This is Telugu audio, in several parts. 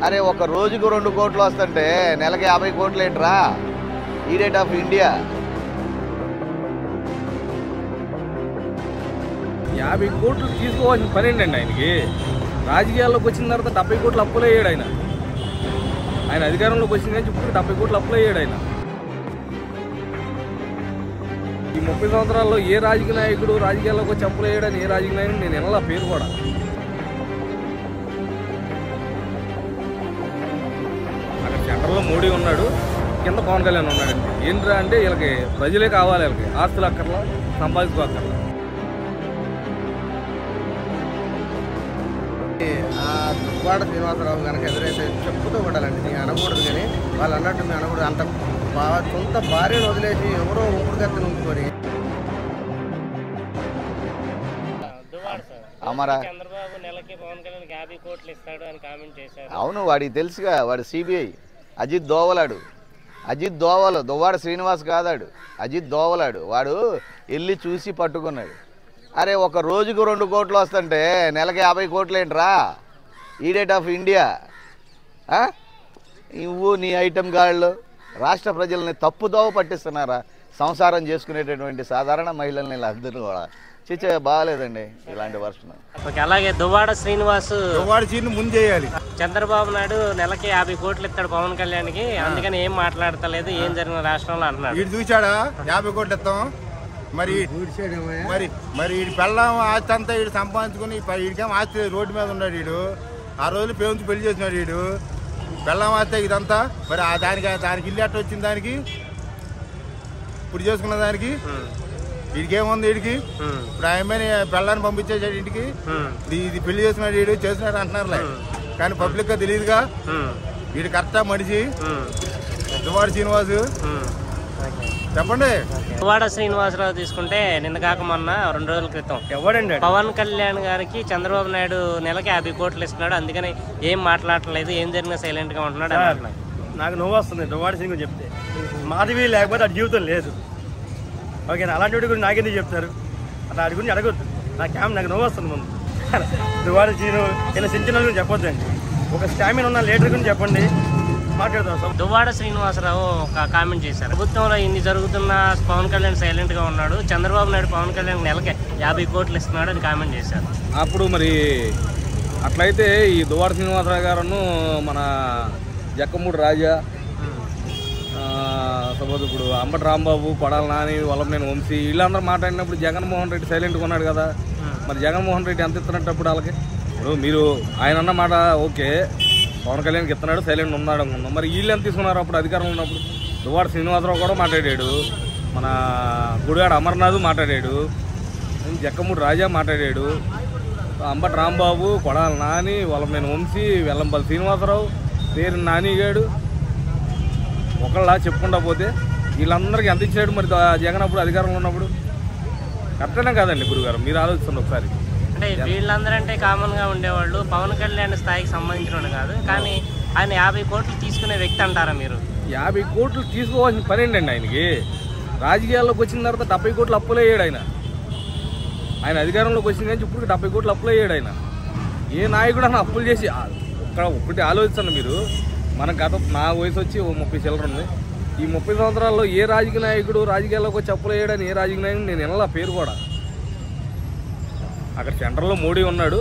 అరే ఒక రోజుకు 2 కోట్లు వస్తుంటే నెలకి 50 కోట్లు ఏంట్రా? ఈడేట్ ఆఫ్ ఇండియా. 50 కోట్లు తీసుకోవాల్సిన పని ఏంటండి ఆయనకి? రాజకీయాల్లోకి వచ్చిన తర్వాత 70 కోట్లు అప్పులు అయ్యాడు ఆయన. ఆయన అధికారంలోకి వచ్చింది కానీ ఇప్పుడు 70 కోట్లు అప్పులు అయ్యాడు ఆయన. ఈ 30 సంవత్సరాల్లో ఏ రాజకీయ నాయకుడు రాజకీయాల్లోకి వచ్చి అప్పులు అయ్యాడని ఏ రాజకీయ నాయకుడు నేను వినలా పేరు కూడా. అక్కడ సెంటర్లో మోడీ ఉన్నాడు, కింద పవన్ కళ్యాణ్ ఉన్నాడండి. ఏంట్రా అంటే వీళ్ళకి ప్రజలే కావాలి, వీళ్ళకి ఆస్తులు అక్కర్లా, సంపాదించుకోక్కర్లా. దువ్వాడ శ్రీనివాసరావు కనుక ఎదురైతే చెప్పుతూ పడాలండి. నేను అనకూడదు, కానీ వాళ్ళు అన్నట్టు మేము అనకూడదు. అంత సొంత భార్యను వదిలేసి ఎవరో ఉంపుడు కత్తిని ఉంచుకొని చంద్రబాబు నెలకి పవన్ కళ్యాణ్ 50 కోట్లు ఇస్తాడు అని కామెంట్ చేశారు. అవును, వాడికి తెలుసుగా, వాడు సిబిఐ. అజిత్ దోవలాడు, అజిత్ దోవలు, దువ్వాడ శ్రీనివాస్ కాదాడు, అజిత్ దోవలాడు. వాడు వెళ్ళి చూసి పట్టుకున్నాడు. అరే ఒక రోజుకు 2 కోట్లు వస్తుంటే నెలకి 50 కోట్లు ఏంట్రా? ఈడేట్ ఆఫ్ ఇండియా. నువ్వు నీ ఐటమ్ గాళ్ళు రాష్ట్ర ప్రజల్ని తప్పుదోవ పట్టిస్తున్నారా? సంసారం చేసుకునేటటువంటి సాధారణ మహిళల్ని అందరూ కూడా చిచ్చ బాగాలేదండి ఇలాంటి వర్షం. అలాగే దువ్వాడ శ్రీనివాస్ ముందు చేయాలి. చంద్రబాబు నాయుడు నెలకి 50 కోట్లు ఇస్తాడు పవన్ కళ్యాణ్కి, అందుకని ఏం మాట్లాడతలేదు, ఏం జరిగిన రాష్ట్రంలో అంటున్నాడు. వీడు చూసాడా 50 కోట్లు ఇస్తాం? మరి మరి మరి వీడి పెళ్ళం ఆస్తి అంతా వీడు సంపాదించుకుని వీడికేం ఆస్తి రోడ్డు మీద ఉన్నాడు. వీడు ఆ రోజులు పేరుంచి పెళ్లి చేసినాడు. వీడు పెళ్ళం ఆస్తే ఇదంతా మరి దానికి ఇల్లు ఎట్ట వచ్చింది? దానికి ఇప్పుడు చేసుకున్న దానికి వీడికేముంది? వీడికి ఇప్పుడు ఆయమ్మని పెళ్ళాన్ని పంపించేసాడు ఇంటికి. ఇది పెళ్లి చేసినాడు, వీడు చేసినాడు అంటున్నారులే, కానీ పబ్లిక్ గా తెలియదుగా. వీడు కరెక్టా మనిషి దువ్వాడ శ్రీనివాసు? చెప్పండి. దువ్వాడ శ్రీనివాసరావు తీసుకుంటే నిన్న కాక మొన్న 2 రోజుల క్రితం ఎవడండి పవన్ కళ్యాణ్ గారికి చంద్రబాబు నాయుడు నెలకి 50 కోట్లు ఇస్తున్నాడు, అందుకని ఏం మాట్లాడలేదు, ఏం జరిగినా సైలెంట్ గా ఉంటున్నాడు. నాకు నువ్వు వస్తుంది దువ్వాడ సింగ్ చెప్తే. మాధవి లేకపోతే అది జీవితం లేదు. ఓకేనా? అలాంటి వాడి గురించి నాకెందుకు చెప్తారు? అట్లా వాడి గురించి అడగొద్దు. నాకు నువ్వు వస్తుంది ముందు. దువ్వాడ సీను ఇలా సించిన గురించి చెప్పొద్దండి. ఒక స్టామినా ఉన్న లీడర్ గురించి చెప్పండి, మాట్లాడదాం. దువ్వాడ శ్రీనివాసరావు ఒక కామెంట్ చేశారు, ప్రభుత్వంలో ఇన్ని జరుగుతున్నా పవన్ కళ్యాణ్ సైలెంట్ గా ఉన్నాడు, చంద్రబాబు నాయుడు పవన్ కళ్యాణ్ నెలకి 50 కోట్లు ఇస్తున్నాడు అని కామెంట్ చేశారు. అప్పుడు మరి అట్లయితే ఈ దువ్వాడ శ్రీనివాసరావు గారును మన జక్కమూడి రాజా, సపోజ్ ఇప్పుడు అంబటి రాంబాబు, కొడాల నాని, వల్లభనేని వంశీ వీళ్ళందరూ మాట్లాడినప్పుడు జగన్మోహన్ రెడ్డి సైలెంట్గా ఉన్నాడు కదా. మరి జగన్మోహన్ రెడ్డి ఎంత ఇస్తున్నప్పుడు వాళ్ళకి? ఇప్పుడు మీరు ఆయన అన్న మాట ఓకే, పవన్ కళ్యాణ్కి ఇస్తున్నాడు, సైలెంట్ ఉన్నాడు అనుకున్నాం. మరి వీళ్ళు ఎంత తీసుకున్నారు అప్పుడు అధికారంలో ఉన్నప్పుడు? దువ్వాడ శ్రీనివాసరావు కూడా మాట్లాడాడు, మన గుడివాడ అమర్నాథ్ మాట్లాడాడు, జక్కమూడి రాజా మాట్లాడాడు, అంబటి రాంబాబు, కొడాల నాని, వల్లభనేని వంశీ, వెల్లంపల్లి శ్రీనివాసరావు, పేరు నానిగాడు, ఒకళ్ళ చెప్పుకుంటా పోతే వీళ్ళందరికీ ఎంత ఇచ్చాడు మరి జగన్ అప్పుడు అధికారంలో ఉన్నప్పుడు? కరెక్టేనా కాదండి గురుగారు? మీరు ఆలోచిస్తుంది ఒకసారి. అంటే వీళ్ళందరూ అంటే కామన్ గా ఉండేవాళ్ళు, పవన్ కళ్యాణ్ స్థాయికి సంబంధించిన కాదు, కానీ ఆయన 50 కోట్లు తీసుకునే వ్యక్తి అంటారా మీరు? 50 కోట్లు తీసుకోవాల్సిన పని ఏంటండి ఆయనకి? రాజకీయాల్లోకి వచ్చిన తర్వాత 70 కోట్లు అప్పులు అయ్యాడు ఆయన. ఆయన అధికారంలోకి వచ్చింది కానీ ఇప్పుడు 70 కోట్లు అప్పులు అయ్యాడు ఆయన. ఏ నాయకుడు అన్న అప్పులు చేసి ఒకటి ఆలోచించండి మీరు. మన నా వయసు వచ్చి 30 చిల్లర ఉంది. ఈ 30 సంవత్సరాల్లో ఏ రాజకీయ నాయకుడు రాజకీయాల్లోకి వచ్చి అప్పులు అయ్యాడని ఏ రాజకీయ నాయకుడు నేను వినలా పేరు కూడా. అక్కడ సెంటర్లో మోడీ ఉన్నాడు,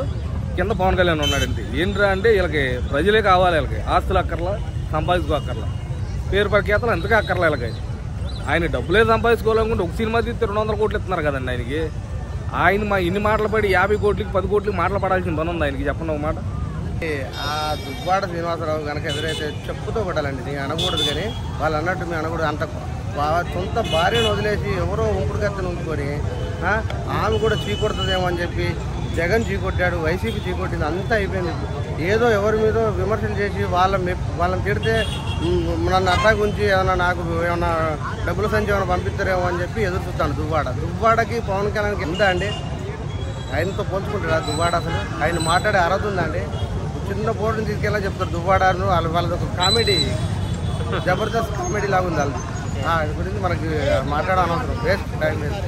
కింద పవన్ కళ్యాణ్ ఉన్నాడు. అంతే. ఏంట్రా అంటే వీళ్ళకి ప్రజలే కావాలి, వీళ్ళకి ఆస్తులు అక్కర్లా, సంపాదించుకోక్కర్లా, పేరు ప్రఖ్యాతలు ఎంతగా అక్కర్లా వీళ్ళకి. ఆయన డబ్బులే సంపాదించుకోవాలనుకుంటే ఒక సినిమా తీస్తే 200 కోట్లు ఇస్తున్నారు కదండి ఆయనకి. ఆయన ఇన్ని మాటలు పడి 50 కోట్లకి 10 కోట్లకి మాటలు పడాల్సిన పని ఉంది ఆయనకి? చెప్పండి ఒక మాట. దువ్వాడ శ్రీనివాసరావు కనుక ఎదురైతే చెప్పుతూ పడాలండి. నేను అనకూడదు, కానీ వాళ్ళు అన్నట్టు మేము అనకూడదు. అంత సొంత భార్యను వదిలేసి ఎవరో ఉంపుడు కత్తిని ఉంచుకొని ఆమె కూడా చీకొడుతుందేమో అని చెప్పి జగన్ చీకొట్టాడు, వైసీపీ చీకొట్టింది, అంతా అయిపోయింది. ఏదో ఎవరి మీద విమర్శలు చేసి వాళ్ళని తిడితే నన్ను అట్టాకు ఉంచి నాకు ఏమన్నా డబ్బుల సంచి ఏమైనా పంపిస్తారేమో అని చెప్పి ఎదురు చూస్తాను. దువ్వాడకి పవన్ కళ్యాణ్కి ఎంత అండి? ఆయనతో పోల్చుకుంటాడా దువ్వాడ? అసలు ఆయన మాట్లాడే అర్హత ఉందండి? చిన్న పోటీని తీసుకెళ్ళా చెప్తారు దువ్వాడను. వాళ్ళది ఒక కామెడీ, జబర్దస్త్ కామెడీ లాగా ఉంది వాళ్ళది. గురించి మనకి మాట్లాడనవసరం, వేస్ట్ టైం వేస్ట్.